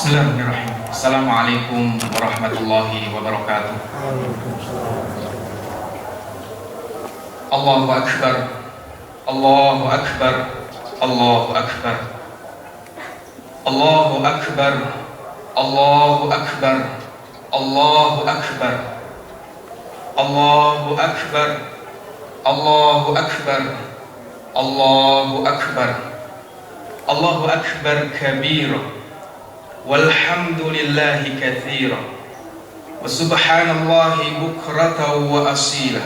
Bismillahirrahmanirrahim. Assalamualaikum warahmatullahi wabarakatuh. Allahu Akbar. Allahu Akbar. Allahu Akbar. Allahu Akbar. Allahu Akbar. Allahu Akbar. Allahu Akbar. Allahu Akbar. Allahu Akbar. Allahu Akbar kabira. Walhamdulillahi katsira. Wa subhanallahi bukratan wa asila.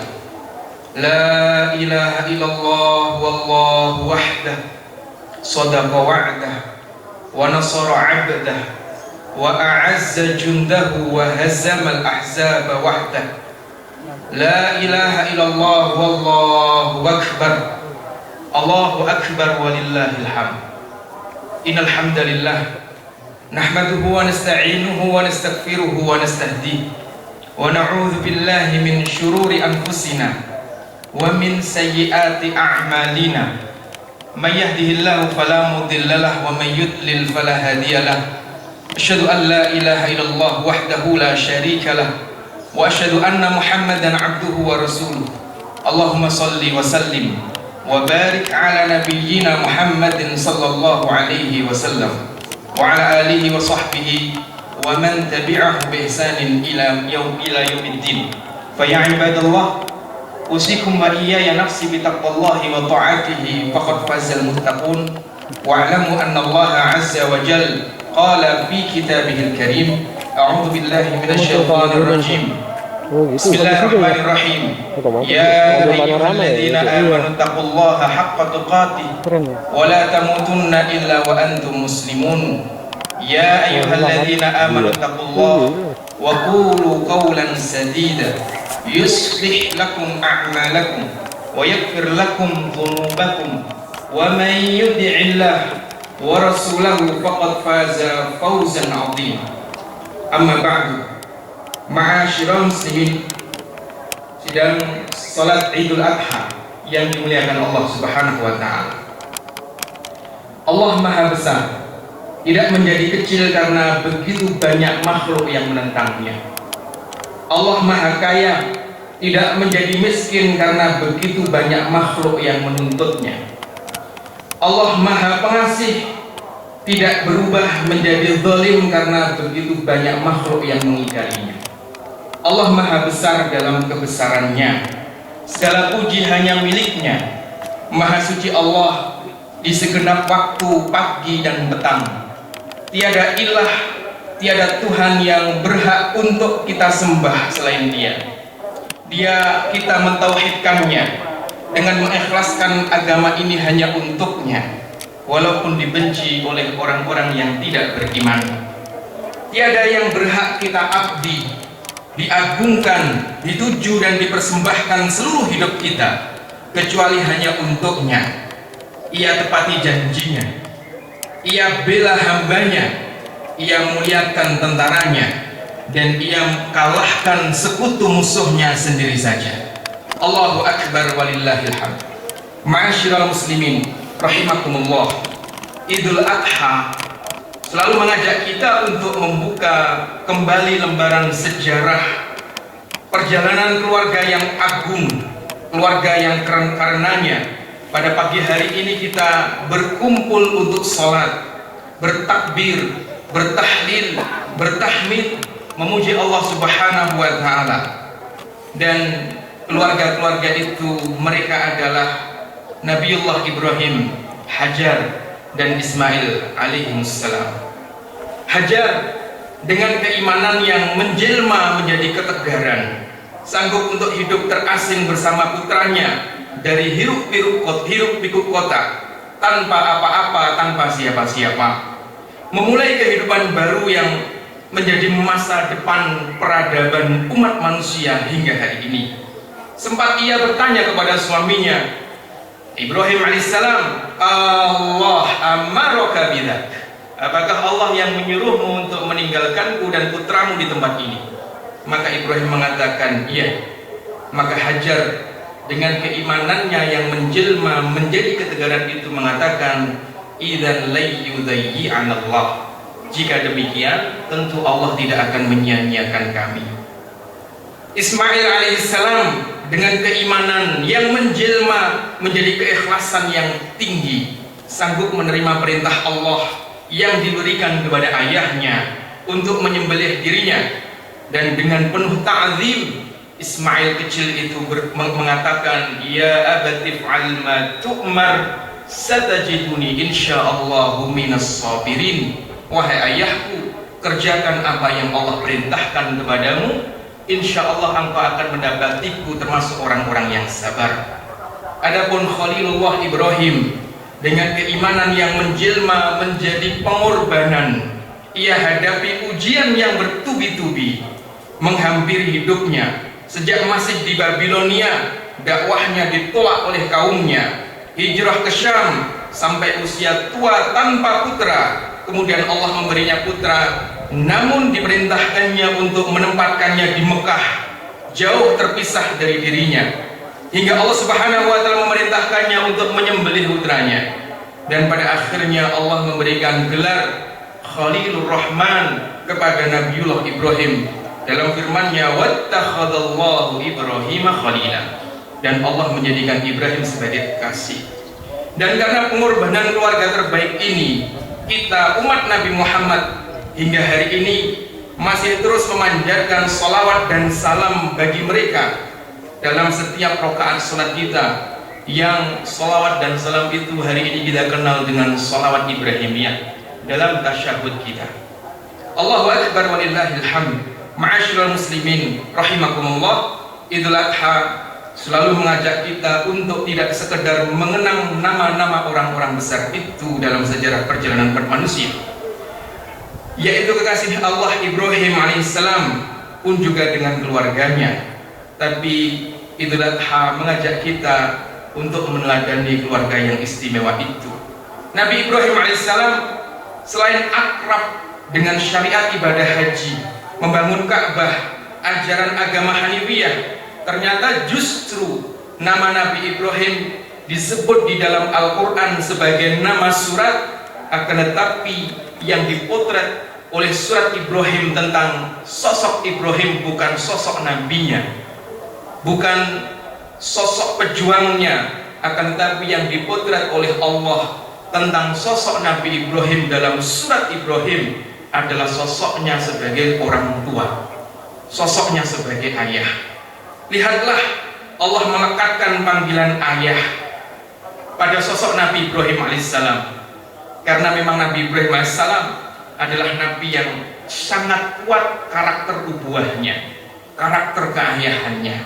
La ilaha illallah wallahu wahdah. Sadaqa wa'dah. Wa nasara 'abdah. Wa a'azza jundahu wa hazama al-ahzaba wahdah. La ilaha illallah wallahu akbar. Allahu akbar walillahil hamd. Innal hamdalillah nahmaduhu wa nasta'inuhu wa nastaghfiruhu wa nastahdihi wa na'udzu billahi min syururi anfusina wa min sayyiati a'malina. May yahdihillahu fala mudilla lahu wa may yudlil fala hadiya lahu. Asyhadu an la ilaha illallah wahdahu la syarika lahu wa asyhadu anna Muhammadan 'abduhu wa rasuluh. Allahumma shalli wa sallim wa barik ala nabiyyina Muhammadin sallallahu alaihi wasallam wa ala alihi wa sahbihi wa man tabi'ahu bi ihsanin ila yaumiddin. Fa ya ibadallah, usikum wa iyaya nafsi bi taqwallahi wa ta'atihi faqad fazal muttaqun. Wa alamu anna Allah azza wa jalla qala fi kitabihil karim, a'udzu billahi minasy syaithanir rajim. Bismillahirrahmanirrahim. Ya ayyuhalladzina amanu taqullaha haqqa tuqatih wa la tamutunna illa wa antum muslimun. Ya ayyuhalladzina amanu taqullaha wa qulu qawlan sadida yuslih lakum a'malakum wa yaghfir lakum dhunubakum wa man yuti'illah wa rasulahu faqad faza fawzan 'azima. Amma ba'du. Ma'asyiral muslimin, sidang salat Idul Adha yang dimuliakan Allah Subhanahu wa taala. Allah Maha Besar, tidak menjadi kecil karena begitu banyak makhluk yang menentangnya. Allah Maha Kaya, tidak menjadi miskin karena begitu banyak makhluk yang menuntutnya. Allah Maha Pengasih, tidak berubah menjadi zalim karena begitu banyak makhluk yang mengingkarinya. Allah Maha Besar dalam kebesarannya, segala puji hanya miliknya. Maha suci Allah di segenap waktu pagi dan petang. Tiada ilah, tiada Tuhan yang berhak untuk kita sembah selain Dia. Kita mentauhidkannya dengan mengikhlaskan agama ini hanya untuknya, walaupun dibenci oleh orang-orang yang tidak beriman. Tiada yang berhak kita abdi, diagungkan, dituju dan dipersembahkan seluruh hidup kita kecuali hanya untuknya. Ia tepati janjinya, ia bela hambanya, ia muliakan tentaranya, dan ia kalahkan sekutu musuhnya sendiri saja. Allahu Akbar walillahil hamd. Ma'asyiral muslimin rahimakumullah, Idul Adha selalu mengajak kita untuk membuka kembali lembaran sejarah perjalanan keluarga yang agung, keluarga yang karenanya pada pagi hari ini kita berkumpul untuk sholat, bertakbir, bertahlil, bertahmid, memuji Allah Subhanahu wa ta'ala. Dan keluarga-keluarga itu mereka adalah Nabiullah Ibrahim, Hajar dan Ismail alaihissalam. Hajar dengan keimanan yang menjelma menjadi ketegaran, sanggup untuk hidup terasing bersama putranya dari hiruk-pikuk kota, tanpa apa-apa, tanpa siapa-siapa, memulai kehidupan baru yang menjadi masa depan peradaban umat manusia hingga hari ini. Sempat ia bertanya kepada suaminya Ibrahim alaihissalam, Allah amaraka bidzak, apakah Allah yang menyuruhmu untuk meninggalkanku dan putramu di tempat ini? Maka Ibrahim mengatakan, iya. Maka Hajar dengan keimanannya yang menjelma menjadi ketegaran itu mengatakan, idzan la yudayyi'anallah, Jika demikian, tentu Allah tidak akan menyia-nyiakan kami. Ismail alaihissalam dengan keimanan yang menjelma menjadi keikhlasan yang tinggi, sanggup menerima perintah Allah yang diberikan kepada ayahnya untuk menyembelih dirinya, dan dengan penuh ta'zim Ismail kecil itu mengatakan, ya abati fa'al ma tu'mar satajiduni insyaallahu minas sabirin. Wahai ayahku, kerjakan apa yang Allah perintahkan kepadamu, insyaallah engkau akan mendapatiku termasuk orang-orang yang sabar. Adapun Khalilullah Ibrahim dengan keimanan yang menjelma menjadi pengorbanan, ia hadapi ujian yang bertubi-tubi menghampiri hidupnya. Sejak masih di Babilonia, dakwahnya ditolak oleh kaumnya. Hijrah ke Syam sampai usia tua tanpa putra. Kemudian Allah memberinya putra, namun diperintahkannya untuk menempatkannya di Mekah, jauh terpisah dari dirinya. Hingga Allah Subhanahu wa taala memerintahkannya untuk menyembelih putranya. Dan pada akhirnya Allah memberikan gelar Khalilur Rahman kepada Nabiullah Ibrahim. Dalam firman-Nya, wattakhadallahu Ibrahima khalila, dan Allah menjadikan Ibrahim sebagai kekasih. Dan karena pengorbanan keluarga terbaik ini, kita umat Nabi Muhammad hingga hari ini masih terus memanjatkan salawat dan salam bagi mereka dalam setiap rakaat salat kita, yang salawat dan salam itu hari ini kita kenal dengan salawat Ibrahimiyah dalam tasyahud kita. Allahu akbar walillahil hamd. Ma'asyiral muslimin rahimakumullah, Idul Adha selalu mengajak kita untuk tidak sekedar mengenang nama-nama orang-orang besar itu dalam sejarah perjalanan manusia, yaitu kekasih Allah Ibrahim alaihissalam pun juga dengan keluarganya. Tapi Idul Adha mengajak kita untuk meneladani keluarga yang istimewa itu. Nabi Ibrahim alaihissalam selain akrab dengan syariat ibadah haji, membangun Ka'bah, ajaran agama Hanifiyah, ternyata justru nama Nabi Ibrahim disebut di dalam Al-Quran sebagai nama surat. Akan tetapi yang dipotret oleh surat Ibrahim tentang sosok Ibrahim bukan sosok nabinya, bukan sosok pejuangnya, akan tetapi yang dipotret oleh Allah tentang sosok Nabi Ibrahim dalam surat Ibrahim adalah sosoknya sebagai orang tua, sosoknya sebagai ayah. Lihatlah, Allah melekatkan panggilan ayah pada sosok Nabi Ibrahim alaihissalam, karena memang Nabi Ibrahim alaihissalam adalah nabi yang sangat kuat karakter ubuahnya, karakter keayahannya.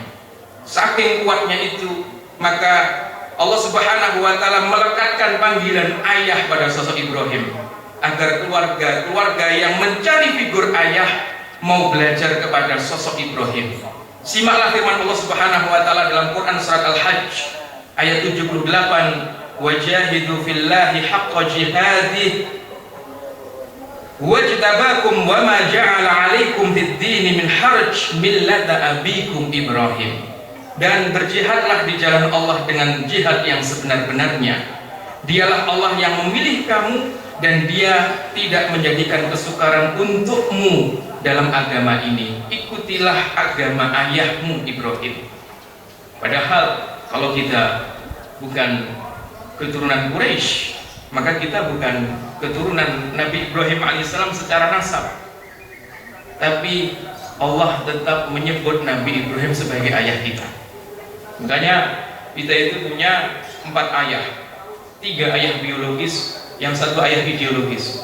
Saking kuatnya itu, maka Allah Subhanahu wa taala melekatkan panggilan ayah pada sosok Ibrahim, agar keluarga yang mencari figur ayah mau belajar kepada sosok Ibrahim. Simaklah firman Allah Subhanahu wa taala dalam Quran surat Al-Hajj ayat 78, wajahidu fillahi haqqa jihadih wajtabakum wama ja'ala 'alaikum fid-din min harj millata abikum Ibrahim. Dan berjihadlah di jalan Allah dengan jihad yang sebenar-benarnya. Dialah Allah yang memilih kamu, dan Dia tidak menjadikan kesukaran untukmu dalam agama ini. Ikutilah agama ayahmu Ibrahim. Padahal kalau kita bukan keturunan Quraisy, maka kita bukan keturunan Nabi Ibrahim alaihissalam secara nasab. Tapi Allah tetap menyebut Nabi Ibrahim sebagai ayah kita. Makanya kita itu punya 4 ayah, 3 ayah biologis, yang 1 ayah ideologis.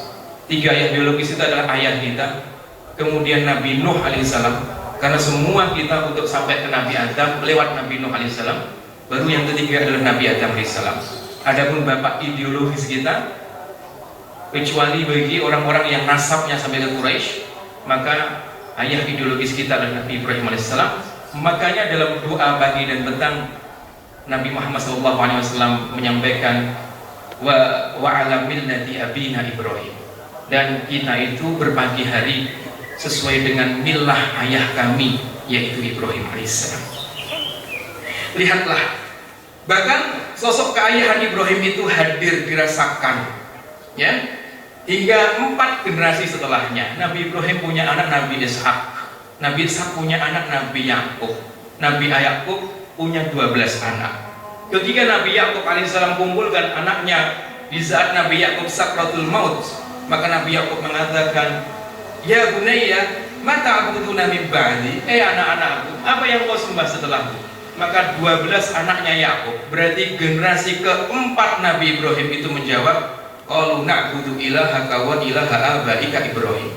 3 ayah biologis itu adalah ayah kita, kemudian Nabi Nuh alaihissalam, karena semua kita untuk sampai ke Nabi Adam lewat Nabi Nuh alaihissalam. Baru yang ketiga adalah Nabi Adam alaihissalam. Adapun bapak ideologis kita, kecuali bagi orang-orang yang nasabnya sampai ke Quraisy, maka ayah ideologis kita adalah Nabi Ibrahim alaihissalam. Makanya dalam doa pagi dan petang Nabi Muhammad SAW menyampaikan wa ala millati abina Ibrahim, dan kita itu berpagi hari sesuai dengan milah ayah kami, yaitu Ibrahim alaihissalam. Lihatlah, bahkan sosok keayahan Ibrahim itu hadir dirasakan, ya, hingga 4 generasi setelahnya. Nabi Ibrahim punya anak Nabi Ishak, Nabi Ishak punya anak Nabi Yakub, Nabi Yakub punya 12 anak. Ketika Nabi Yakub alaihissalam kumpulkan anaknya di saat Nabi Yakub sakratul maut, maka Nabi Yakub mengatakan, ya bunayya, mata abuduna min ba'di, anak-anakku, apa yang kau sembah setelahku? Maka 12 anaknya Yakub, berarti generasi keempat Nabi Ibrahim itu menjawab, qalu na'budu ilahaka wa ilaha abaika Ibrahim.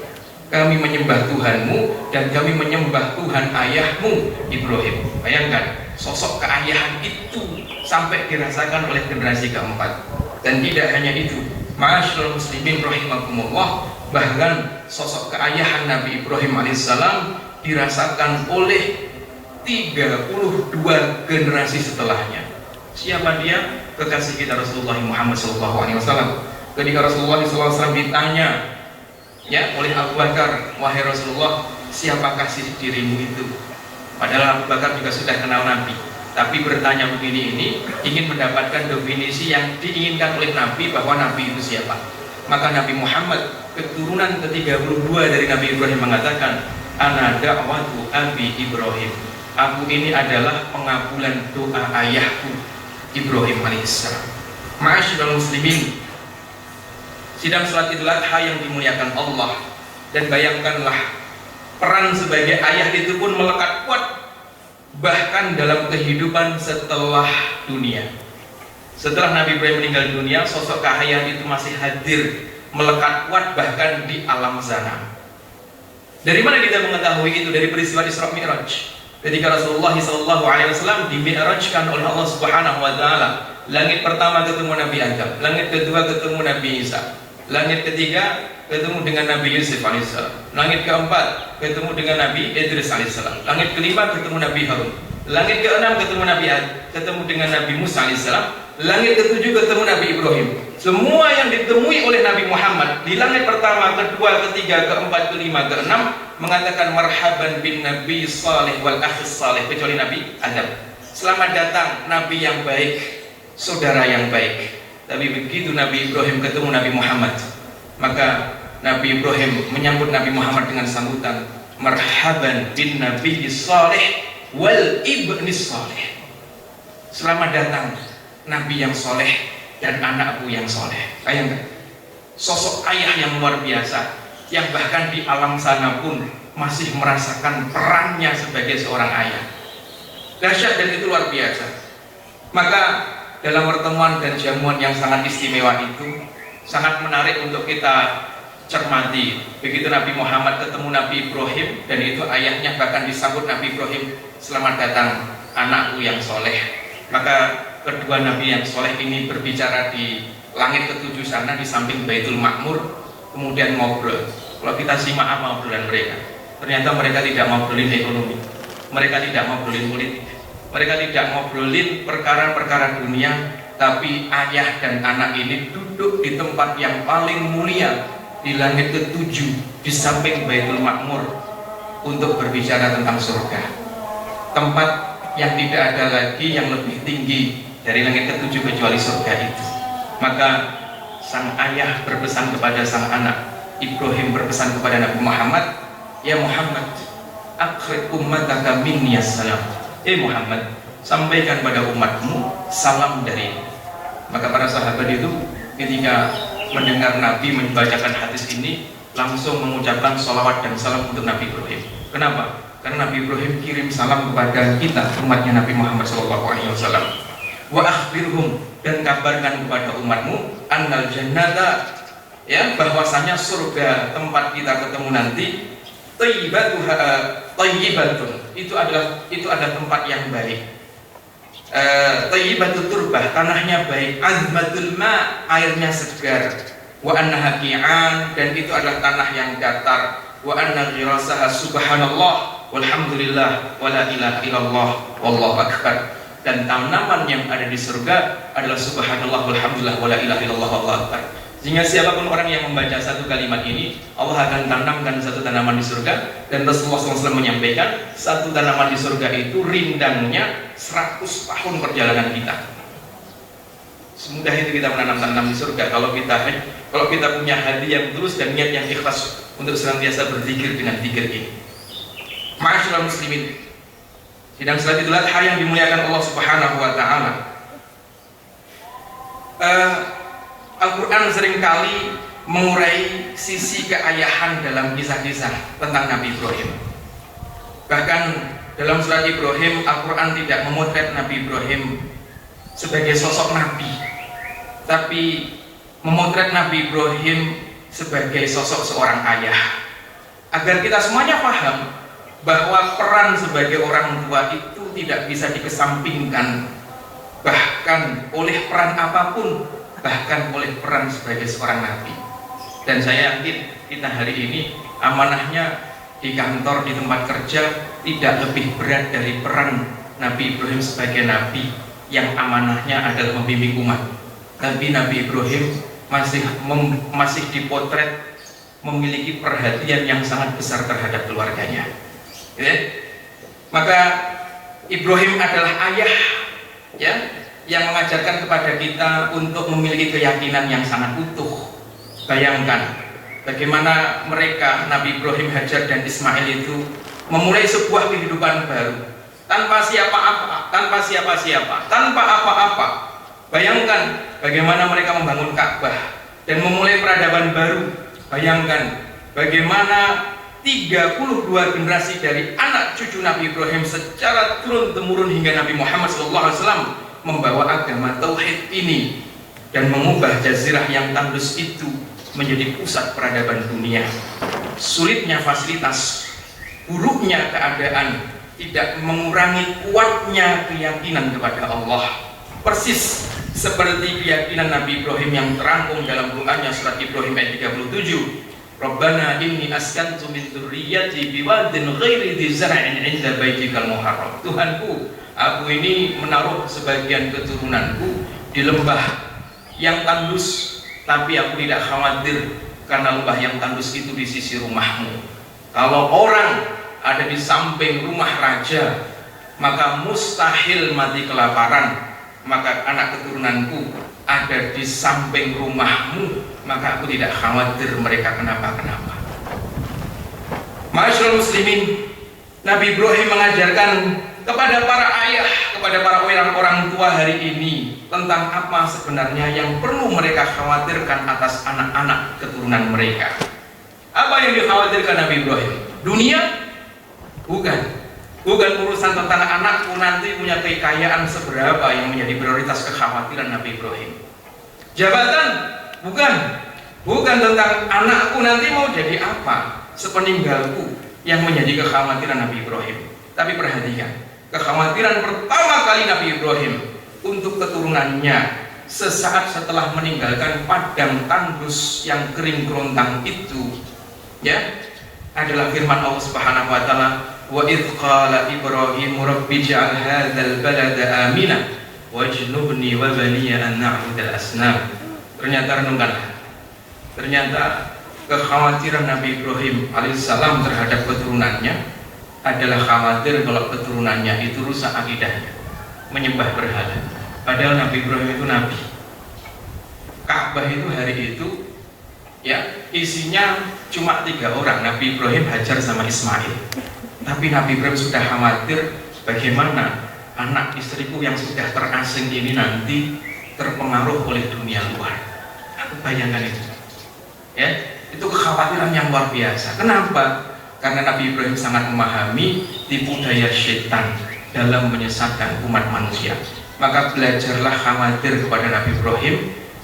Kami menyembah Tuhanmu dan kami menyembah Tuhan ayahmu Ibrahim. Bayangkan, sosok keayahan itu sampai dirasakan oleh generasi keempat. Dan tidak hanya itu, ma'asyiral muslimin rahimakumullah, bahkan sosok keayahan Nabi Ibrahim alaihissalam dirasakan oleh 32 generasi setelahnya. Siapa dia? Kekasih kita Rasulullah Muhammad SAW. Ketika Rasulullah SAW ditanya ya oleh Abu Bakar, wahai Rasulullah, siapakah sisi dirimu itu? Padahal Abu Bakar juga sudah kenal Nabi, tapi bertanya begini ini ingin mendapatkan definisi yang diinginkan oleh Nabi bahwa Nabi itu siapa. Maka Nabi Muhammad, keturunan ke-32 dari Nabi Ibrahim, mengatakan, ana da'watu abi Ibrahim. Aku ini adalah pengabulan doa ayahku Ibrahim alaihissalam. Ma'asyiral muslimin, sidang salat Idul Adha yang dimuliakan Allah, dan bayangkanlah peran sebagai ayah itu pun melekat kuat bahkan dalam kehidupan setelah dunia. Setelah Nabi Ibrahim meninggal dunia, sosok keayahan itu masih hadir, melekat kuat bahkan di alam sana. Dari mana kita mengetahui itu? Dari peristiwa Isra Mi'raj. Ketika Rasulullah SAW di-mi'rajkan oleh Allah Subhanahu wa Ta'ala, langit pertama ketemu Nabi Adam, langit kedua ketemu Nabi Isa, langit ketiga ketemu dengan Nabi Yusuf alaihissalam, langit keempat ketemu dengan Nabi Idris alaihissalam, langit kelima ketemu Nabi Harun, langit keenam ketemu Nabi Ad, ketemu dengan Nabi Musa alaihissalam, langit ketujuh ketemu Nabi Ibrahim. Semua yang ditemui oleh Nabi Muhammad di langit pertama, kedua, ketiga, keempat, kelima, keenam mengatakan marhaban bin Nabi salih wal akhis salih, kecuali Nabi Adam. Selamat datang Nabi yang baik, saudara yang baik. Tapi begitu Nabi Ibrahim ketemu Nabi Muhammad, maka Nabi Ibrahim menyambut Nabi Muhammad dengan sambutan marhaban bin Nabi salih wal ibni salih. Selamat datang Nabi yang soleh dan anakku yang soleh. Bayangkan, sosok ayah yang luar biasa, yang bahkan di alam sana pun masih merasakan perannya sebagai seorang ayah. Dahsyat dan itu luar biasa. Maka dalam pertemuan dan jamuan yang sangat istimewa itu sangat menarik untuk kita cermati. Begitu Nabi Muhammad ketemu Nabi Ibrahim, dan itu ayahnya bahkan disambut Nabi Ibrahim, selamat datang anakku yang soleh. Maka kedua Nabi yang soleh ini berbicara di langit ketujuh sana di samping Baitul Ma'mur, kemudian ngobrol. Kalau kita simak apa obrolan mereka, ternyata mereka tidak ngobrolin ekonomi, mereka tidak ngobrolin politik, mereka tidak ngobrolin perkara-perkara dunia, tapi ayah dan anak ini duduk di tempat yang paling mulia di langit ketujuh di samping Baitul Ma'mur untuk berbicara tentang surga, tempat yang tidak ada lagi yang lebih tinggi dari langit ketujuh kecuali surga itu. Maka sang ayah berpesan kepada sang anak, Ibrahim berpesan kepada Nabi Muhammad, ya Muhammad, akhir ummataka minni assalam. Muhammad, sampaikan pada umatmu salam dari. Maka para sahabat itu ketika mendengar Nabi membacakan hadis ini langsung mengucapkan salawat dan salam untuk Nabi Ibrahim. Kenapa? Karena Nabi Ibrahim kirim salam kepada kita, umatnya Nabi Muhammad SAW. Wa akhbirhum, dan kabarkan kepada umatmu annal jannata, ya, bahwasanya surga tempat kita ketemu nanti thayyibatun, itu adalah tempat yang baik. Thayyibatut turbah, tanahnya baik, azmatul ma, airnya segar, wa annaha qi'an, dan itu adalah tanah yang datar, wa anna ghirasaha subhanallah walhamdulillah wala ilaha illallah wallahu akbar, dan tanaman yang ada di surga adalah subhanallah walhamdulillah wala ilaha illallah wallahu akbar. Sehingga siapapun orang yang membaca satu kalimat ini, Allah akan tanamkan satu tanaman di surga. Dan Rasulullah SAW menyampaikan, satu tanaman di surga itu rindangnya 100 tahun perjalanan kita. Semudah itu kita menanam tanam di surga. Kalau kita Kalau kita punya hati yang tulus dan niat yang ikhlas untuk senantiasa berzikir dengan zikir ini. Ma'asyiral muslimin, sidang salat Idul Adha yang dimuliakan Allah Subhanahu wa taala. Al-Qur'an seringkali mengurai sisi keayahan dalam kisah-kisah tentang Nabi Ibrahim. Bahkan dalam surat Ibrahim, Al-Qur'an tidak memotret Nabi Ibrahim sebagai sosok nabi, tapi memotret Nabi Ibrahim sebagai sosok seorang ayah, agar kita semuanya paham bahwa peran sebagai orang tua itu tidak bisa dikesampingkan, bahkan oleh peran apapun, bahkan oleh peran sebagai seorang nabi. Dan saya yakin kita hari ini amanahnya di kantor, di tempat kerja tidak lebih berat dari peran Nabi Ibrahim sebagai nabi yang amanahnya adalah membimbing umat. Tapi Nabi Ibrahim masih dipotret memiliki perhatian yang sangat besar terhadap keluarganya. Ya? Maka Ibrahim adalah ayah, ya, yang mengajarkan kepada kita untuk memiliki keyakinan yang sangat utuh. Bayangkan bagaimana mereka, Nabi Ibrahim, Hajar dan Ismail itu memulai sebuah kehidupan baru tanpa siapa-apa, tanpa siapa-siapa, tanpa apa-apa. Bayangkan bagaimana mereka membangun Ka'bah dan memulai peradaban baru. Bayangkan bagaimana 32 generasi dari anak cucu Nabi Ibrahim secara turun-temurun hingga Nabi Muhammad SAW membawa agama tauhid ini dan mengubah jazirah yang tandus itu menjadi pusat peradaban dunia. Sulitnya fasilitas, buruknya keadaan tidak mengurangi kuatnya keyakinan kepada Allah. Persis seperti keyakinan Nabi Ibrahim yang terangkum dalam doanya surat Ibrahim ayat 37. Rabbana inni askantu min dzurriyyati biwadin ghairi dzi zar'in 'inda baitikal muharram. Tuhanku, aku ini menaruh sebagian keturunanku di lembah yang tandus, tapi aku tidak khawatir karena lembah yang tandus itu di sisi rumahmu. Kalau orang ada di samping rumah raja, maka mustahil mati kelaparan. Maka anak keturunanku ada di samping rumahmu, maka aku tidak khawatir mereka kenapa-kenapa. Ma'asyiral muslimin, Nabi Ibrahim mengajarkan kepada para ayah, kepada para orang tua hari ini tentang apa sebenarnya yang perlu mereka khawatirkan atas anak-anak keturunan mereka. Apa yang dikhawatirkan Nabi Ibrahim? Dunia? Bukan. Bukan urusan tentang anakku nanti punya kekayaan seberapa yang menjadi prioritas kekhawatiran Nabi Ibrahim. Jabatan? Bukan. Bukan tentang anakku nanti mau jadi apa sepeninggalku yang menjadi kekhawatiran Nabi Ibrahim. Tapi perhatikan, kekhawatiran pertama kali Nabi Ibrahim untuk keturunannya sesaat setelah meninggalkan padang tandus yang kering kerontang itu, ya, adalah firman Allah Subhanahu wa taala, wa idh qala Ibrahim rabbi ij'al hadzal balada amina wajnubni wa baniya an na'budal asnam. Ternyata renungkanlah, ternyata kekhawatiran Nabi Ibrahim alaihissalam terhadap keturunannya adalah khawatir kalau keturunannya itu rusak akidahnya, menyembah berhala. Padahal Nabi Ibrahim itu nabi. Ka'bah itu hari itu, ya, isinya cuma 3 orang, Nabi Ibrahim, Hajar sama Ismail. Tapi Nabi Ibrahim sudah khawatir bagaimana anak istriku yang sudah terasing ini nanti terpengaruh oleh dunia luar. Aku bayangkan itu, ya, itu kekhawatiran yang luar biasa. Kenapa? Karena Nabi Ibrahim sangat memahami tipu daya syaitan dalam menyesatkan umat manusia. Maka belajarlah khawatir kepada Nabi Ibrahim,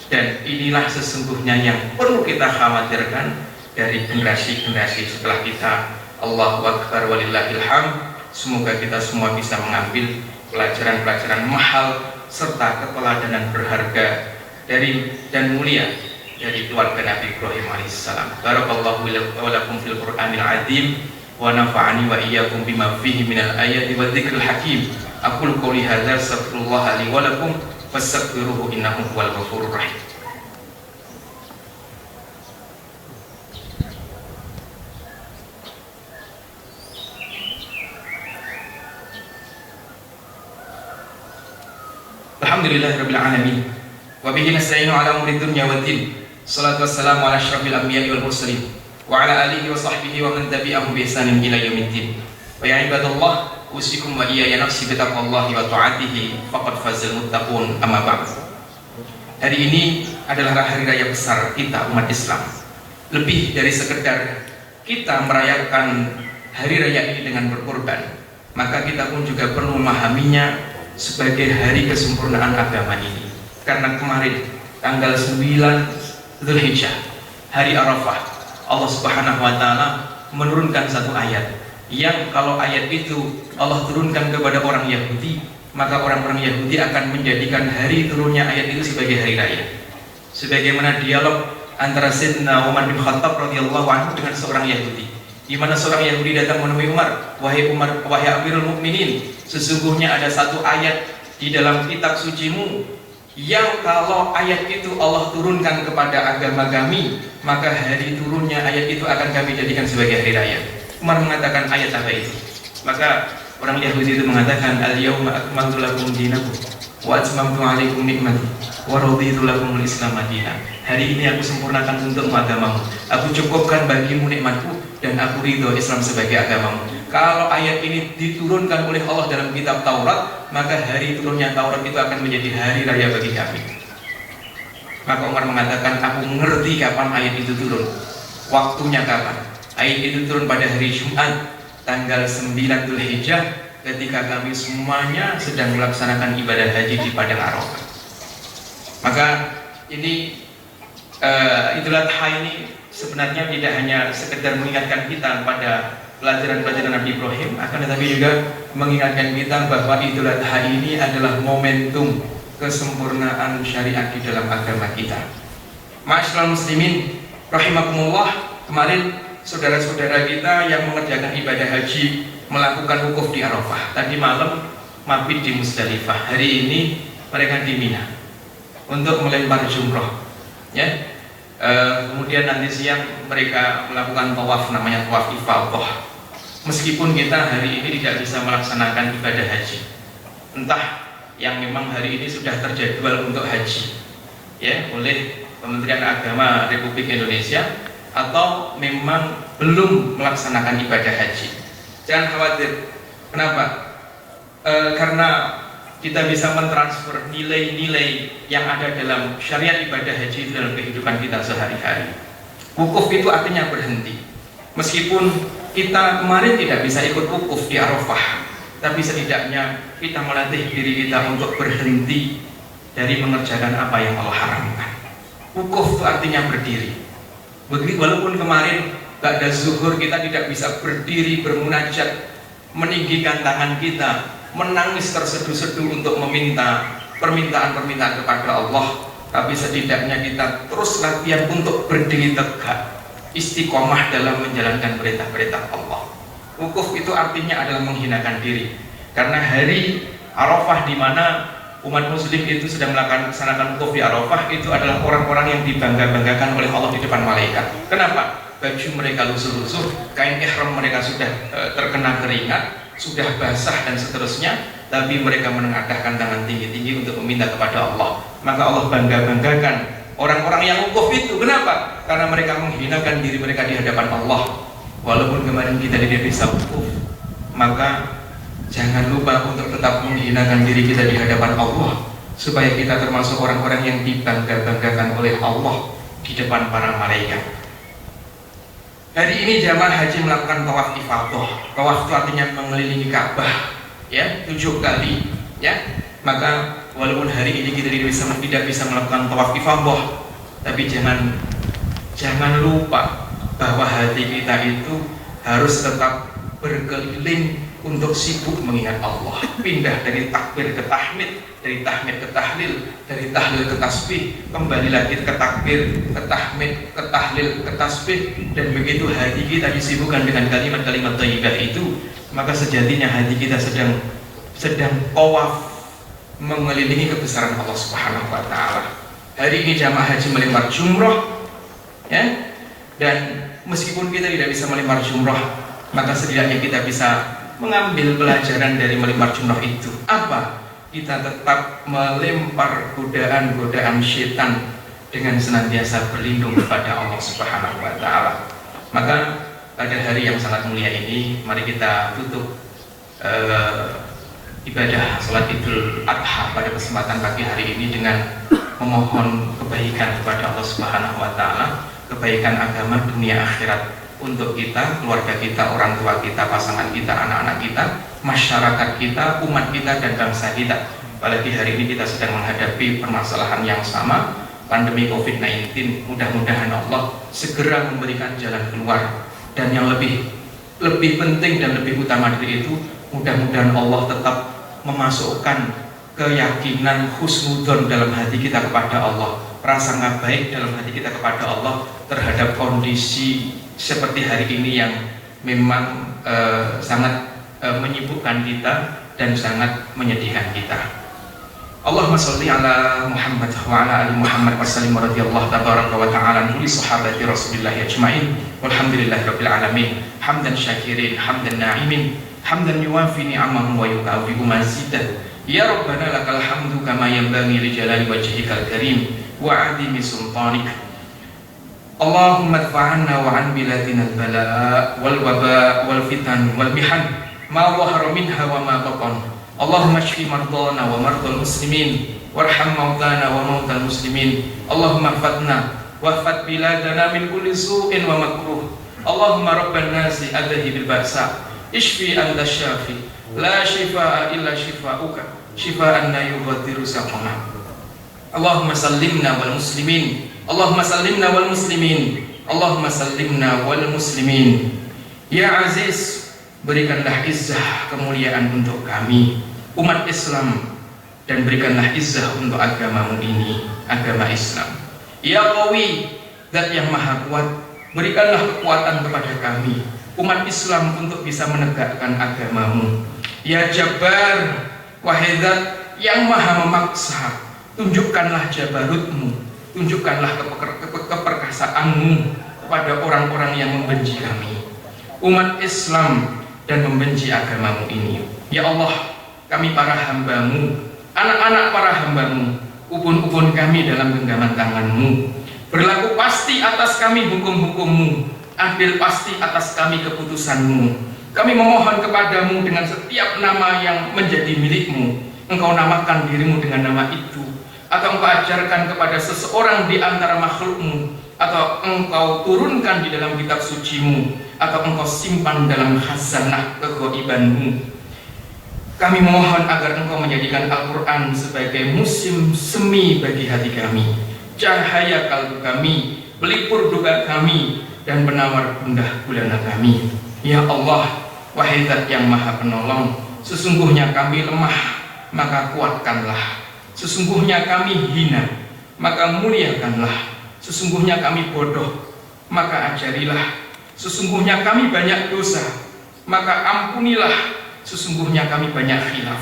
dan inilah sesungguhnya yang perlu kita khawatirkan dari generasi-generasi setelah kita. Allahu Akbar walillahil hamd. Semoga kita semua bisa mengambil pelajaran-pelajaran mahal serta keteladanan berharga dari dan mulia dari keluarga Nabi Ibrahim alaihissalam. Barakallahu wa lakum fil Qur'anil azim wa nafa'ani wa iyyakum bima fihi minal ayati wa dzikril hakim. Aqulu qouli hadza astaghfirullah li wa lakum fastaghfiruhu innahu huwal ghafurur rahim. Alhamdulillahirabbil alamin wa bihi nasta'inu ala umuri dunya waddin Salatu wassalamu ala asyrafil anbiya'i wal mursalin wa ala alihi wa sahbihi wa man tabi'ahum bi ihsanin ila yaumiddin. Wa ya ibadallah, usikum wa iyaya nafsi bi taqwallahi wa ta'atihi faqad fazal muttaqun, amma ba'd. Hari ini adalah hari raya besar kita umat Islam. Lebih dari sekedar kita merayakan hari raya ini dengan berkorban, maka kita pun juga perlu memahaminya sebagai hari kesempurnaan agama ini. Karena kemarin tanggal 9 Dzulhijjah, hari Arafah, Allah Subhanahu wa taala menurunkan satu ayat yang kalau ayat itu Allah turunkan kepada orang Yahudi, maka orang-orang Yahudi akan menjadikan hari turunnya ayat itu sebagai hari raya. Sebagaimana dialog antara Sayyidina Umar bin Khattab radhiyallahu anhu dengan seorang Yahudi, di mana seorang Yahudi datang menemui Umar, wahai Amirul Mukminin, sesungguhnya ada satu ayat di dalam kitab sucimu yang kalau ayat itu Allah turunkan kepada agama kami, maka hari turunnya ayat itu akan kami jadikan sebagai hari raya. Umar mengatakan, ayat apa itu? Maka orang Yahudi itu mengatakan, al-yawma akmaltu lakum dinakum wa atmamtu alaikum nikmati wa raditu lakumul Islam madina. Hari ini aku sempurnakan untukmu agamamu, aku cukupkan bagimu nikmatku, dan aku ridho Islam sebagai agamamu. Kalau ayat ini diturunkan oleh Allah dalam kitab Taurat, maka hari turunnya Taurat itu akan menjadi hari raya bagi kami. Maka Umar mengatakan, aku mengerti kapan ayat itu turun, waktunya kapan. Ayat itu turun pada hari Jumat tanggal 9 Dzulhijjah, ketika kami semuanya sedang melaksanakan ibadah haji di Padang Arafah. Maka ini Idul Adha ini sebenarnya tidak hanya sekedar mengingatkan kita pada pelajaran-pelajaran Nabi Ibrahim, akan tetapi juga mengingatkan kita bahwa Idul Adha ini adalah momentum kesempurnaan syariat di dalam agama kita. Ma'asyiral muslimin rahimakumullah, kemarin saudara-saudara kita yang mengerjakan ibadah haji melakukan wukuf di Arafah. Tadi malam mabit di Musdalifah, hari ini mereka di Mina untuk melempar jumroh, ya. Kemudian nanti siang mereka melakukan tawaf, namanya tawaf ifadah. Meskipun kita hari ini tidak bisa melaksanakan ibadah haji, entah yang memang hari ini sudah terjadwal untuk haji, ya, oleh Kementerian Agama Republik Indonesia, atau memang belum melaksanakan ibadah haji, jangan khawatir. Kenapa? Karena kita bisa mentransfer nilai-nilai yang ada dalam syariat ibadah haji dalam kehidupan kita sehari-hari. Wukuf itu artinya berhenti. Meskipun kita kemarin tidak bisa ikut wukuf di Arafah, tapi setidaknya kita melatih diri kita untuk berhenti dari mengerjakan apa yang Allah haramkan. Wukuf itu artinya berdiri. Walaupun kemarin ba'da zuhur kita tidak bisa berdiri bermunajat, meninggikan tangan kita, menangis terseduh-seduh untuk meminta permintaan-permintaan kepada Allah, tapi setidaknya kita terus latihan untuk berdiri tegak, istiqomah dalam menjalankan perintah-perintah Allah. Wukuf itu artinya adalah menghinakan diri, karena hari Arafah di mana umat muslim itu sedang melaksanakan wukuf di Arafah, itu adalah orang-orang yang dibangga-banggakan oleh Allah di depan malaikat. Kenapa? Baju mereka lusuh-lusuh, kain ihram mereka sudah terkena keringat, sudah basah dan seterusnya, tapi mereka menengadahkan tangan tinggi-tinggi untuk meminta kepada Allah. Maka Allah bangga-banggakan orang-orang yang wukuf itu. Kenapa? Karena mereka menghinakan diri mereka di hadapan Allah. Walaupun kemarin kita tidak bisa wukuf, maka jangan lupa untuk tetap menghinakan diri kita di hadapan Allah, supaya kita termasuk orang-orang yang dibangga-banggakan oleh Allah di depan para malaikat. Hari ini jamaah haji melakukan tawaf ifadah. Tawaf itu artinya mengelilingi Ka'bah, ya, 7 kali, ya. Maka walaupun hari ini kita tidak bisa melakukan tawaf ifadah, tapi jangan lupa bahwa hati kita itu harus tetap berkeliling untuk sibuk mengingat Allah. Pindah dari takbir ke tahmid, dari tahmid ke tahlil, dari tahlil ke tasbih, kembali lagi ke takbir, ke tahmid, ke tahlil, ke tasbih, dan begitu hati kita disibukkan dengan kalimat-kalimat thayyibah itu, maka sejatinya hati kita sedang tawaf mengelilingi kebesaran Allah Subhanahu wa taala. Hari ini jamaah haji melempar jumroh, ya. Dan meskipun kita tidak bisa melempar jumroh, maka setidaknya kita bisa mengambil pelajaran dari melempar jumroh itu. Apa? Kita tetap melempar godaan-godaan syaitan dengan senantiasa berlindung kepada Allah Subhanahu wa taala. Maka pada hari yang sangat mulia ini, mari kita tutup ibadah salat Idul Adha pada kesempatan pagi hari ini dengan memohon kebaikan kepada Allah Subhanahu wa taala, kebaikan agama, dunia, akhirat untuk kita, keluarga kita, orang tua kita, pasangan kita, anak-anak kita, masyarakat kita, umat kita, dan bangsa kita. Apalagi hari ini kita sedang menghadapi permasalahan yang sama, pandemi COVID-19. Mudah-mudahan Allah segera memberikan jalan keluar, dan yang lebih penting dan lebih utama dari itu, mudah-mudahan Allah tetap memasukkan keyakinan husnudzon dalam hati kita kepada Allah, prasangka baik dalam hati kita kepada Allah terhadap kondisi seperti hari ini yang memang sangat menyibukkan kita dan sangat menyedihkan kita. Allahumma sholli ala Muhammad wa ala ali Muhammad wa sallim radhiyallahu tabaraka wa ta'ala li sahabati Rasulillah ajma'in walhamdulillahirabbil alamin hamdan syakirin hamdan na'imin hamdan yuwafi ni'amahu wa yukafi'u mazidah. Ya Rabbana lakal hamdu kama yanbaghi li jalali wajhikal karim wa 'azimi sultanik. Allahumma adfa'anna wa 'an biladina al-bala' wal waba' wal fitan wal mihan ma dhahara minha wa ma batan. Allahumma shfi mardana wa mardal muslimin warham mautana wa mautal muslimin. Allahumma fatna wa fat biladana min kulli su'in wa makruh. Allahumma rabban nasi adhibil ba'sa ishfi anta syafi la shifaa illa shifauka shifaan la yughadiru saqama. Allahumma sallimna wal muslimin. Allahumma sallimna wal muslimin. Allahumma sallimna wal muslimin. Ya Aziz, berikanlah izzah kemuliaan untuk kami umat Islam, dan berikanlah izzah untuk agamamu ini, agama Islam. Ya Qawi, Zat yang maha kuat, berikanlah kekuatan kepada kami umat Islam untuk bisa menegakkan agamamu. Ya Jabbar, wahai Zat yang maha memaksa, tunjukkanlah jabarutmu, tunjukkanlah keperkasaanmu kepada orang-orang yang membenci kami umat Islam dan membenci agamamu ini. Ya Allah, kami para hambamu, anak-anak para hambamu, ubun-ubun kami dalam genggaman tanganmu. Berlaku pasti atas kami hukum-hukummu, adil pasti atas kami keputusanmu. Kami memohon kepadamu dengan setiap nama yang menjadi milikmu. Engkau namakan dirimu dengan nama itu, atau engkau ajarkan kepada seseorang di antara makhlukmu, atau engkau turunkan di dalam kitab sucimu, atau engkau simpan dalam khazanah keghaibanmu. Kami mohon agar engkau menjadikan Al-Quran sebagai musim semi bagi hati kami, cahaya kalbu kami, pelipur doa kami, dan penawar gundah gulana kami. Ya Allah, wahai Zat yang maha penolong, sesungguhnya kami lemah, maka kuatkanlah. Sesungguhnya kami hina, maka muliakanlah. Sesungguhnya kami bodoh, maka ajarilah. Sesungguhnya kami banyak dosa, maka ampunilah. Sesungguhnya kami banyak khilaf,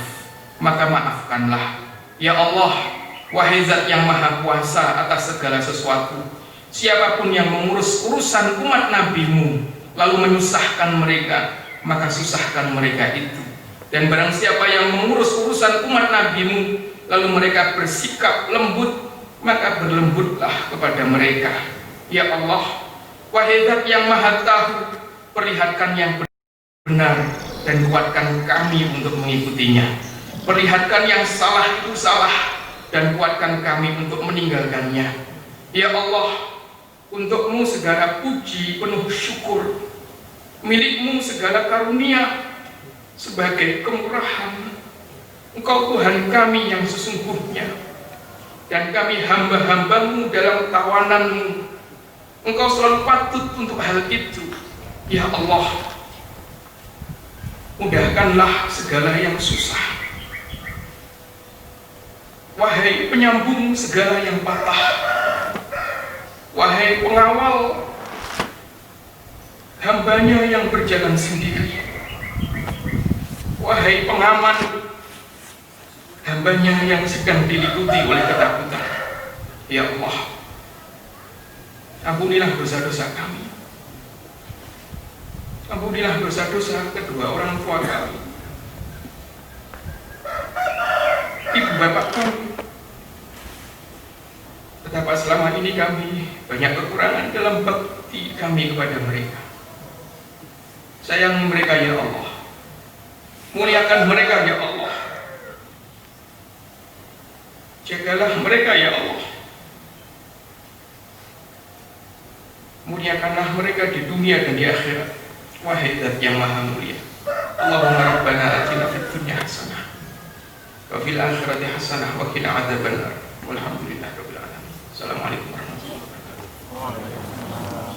maka maafkanlah. Ya Allah, wahai Zat yang maha kuasa atas segala sesuatu, siapapun yang mengurus urusan umat nabimu lalu menyusahkan mereka, maka susahkan mereka itu. Dan barang siapa yang mengurus urusan umat nabimu lalu mereka bersikap lembut, maka berlembutlah kepada mereka. Ya Allah, wahai Zat yang maha tahu, perlihatkan yang benar dan kuatkan kami untuk mengikutinya. Perlihatkan yang salah itu salah dan kuatkan kami untuk meninggalkannya. Ya Allah, untukmu segala puji penuh syukur, milikmu segala karunia sebagai kemurahan. Engkau Tuhan kami yang sesungguhnya, dan kami hamba-hambamu dalam tawananmu. Engkau selalu patut untuk hal itu. Ya Allah, mudahkanlah segala yang susah. Wahai penyambung segala yang patah, wahai pengawal hambanya yang berjalan sendiri, wahai pengaman hambanya yang sedang diliputi oleh ketakutan. Ya Allah, ampunilah dosa-dosa kami. Ampunilah dosa-dosa kedua orang tua kami, ibu bapak kami. Betapa selama ini ini kami banyak kekurangan dalam bakti kami kepada mereka. Sayangi mereka ya Allah, muliakan mereka ya Allah, jagalah mereka ya Allah, muliakanlah mereka di dunia dan di akhirat. Wahai Zat yang maha mulia, Allahumma rabbana atina fid dunya hasanah wa fil akhirati hasanah wa qina adzabannar. Walhamdulillahirabbil alamin. Assalamualaikum warahmatullahi wabarakatuh.